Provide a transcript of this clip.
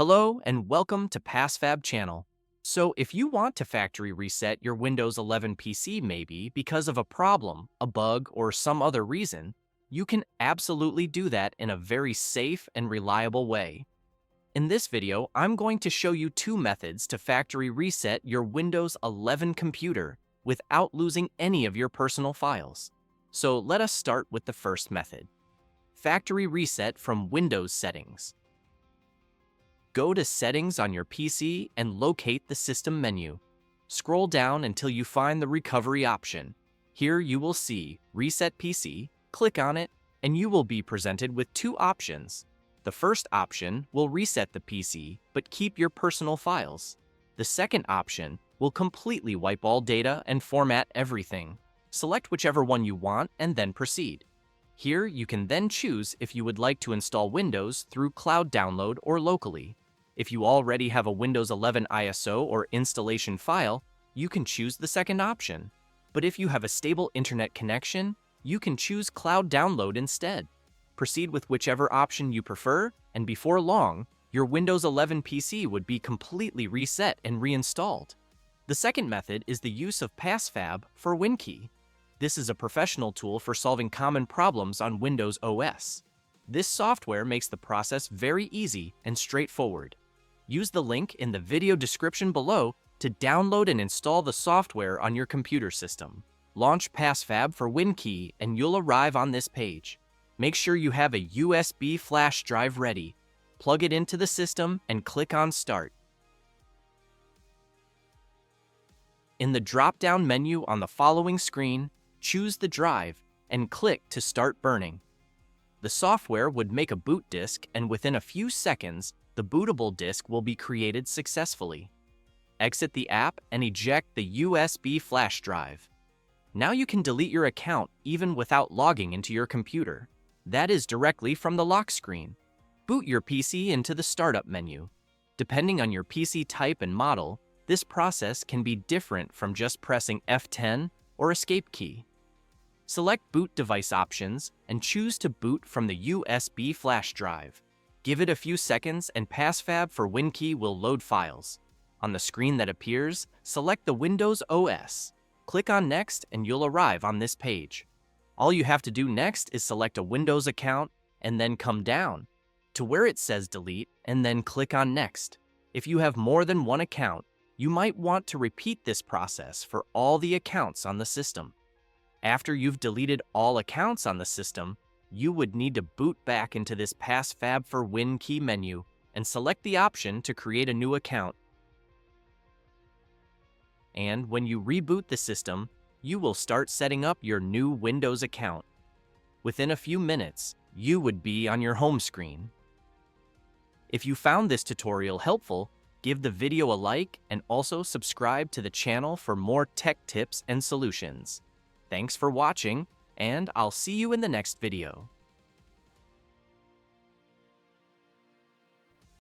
Hello and welcome to PassFab channel. So if you want to factory reset your Windows 11 PC maybe because of a problem, a bug, or some other reason, you can absolutely do that in a very safe and reliable way. In this video, I'm going to show you two methods to factory reset your Windows 11 computer without losing any of your personal files. So let us start with the first method. Factory reset from Windows settings. Go to Settings on your PC and locate the System menu. Scroll down until you find the Recovery option. Here you will see Reset PC, click on it, and you will be presented with two options. The first option will reset the PC, but keep your personal files. The second option will completely wipe all data and format everything. Select whichever one you want and then proceed. Here you can then choose if you would like to install Windows through cloud download or locally. If you already have a Windows 11 ISO or installation file, you can choose the second option. But if you have a stable internet connection, you can choose cloud download instead. Proceed with whichever option you prefer, and before long, your Windows 11 PC would be completely reset and reinstalled. The second method is the use of PassFab for WinKey. This is a professional tool for solving common problems on Windows OS. This software makes the process very easy and straightforward. Use the link in the video description below to download and install the software on your computer system. Launch PassFab for WinKey and you'll arrive on this page. Make sure you have a USB flash drive ready. Plug it into the system and click on Start. In the drop-down menu on the following screen, choose the drive and click to start burning. The software would make a boot disk, and within a few seconds, the bootable disk will be created successfully. Exit the app and eject the USB flash drive. Now you can delete your account even without logging into your computer. That is directly from the lock screen. Boot your PC into the startup menu. Depending on your PC type and model, this process can be different from just pressing F10 or Escape key. Select Boot Device options and choose to boot from the USB flash drive. Give it a few seconds and PassFab for WinKey will load files. On the screen that appears, select the Windows OS. Click on Next and you'll arrive on this page. All you have to do next is select a Windows account and then come down to where it says Delete and then click on Next. If you have more than one account, you might want to repeat this process for all the accounts on the system. After you've deleted all accounts on the system, you would need to boot back into this PassFab for WinKey menu and select the option to create a new account. And when you reboot the system, you will start setting up your new Windows account. Within a few minutes, you would be on your home screen. If you found this tutorial helpful, give the video a like and also subscribe to the channel for more tech tips and solutions. Thanks for watching, and I'll see you in the next video.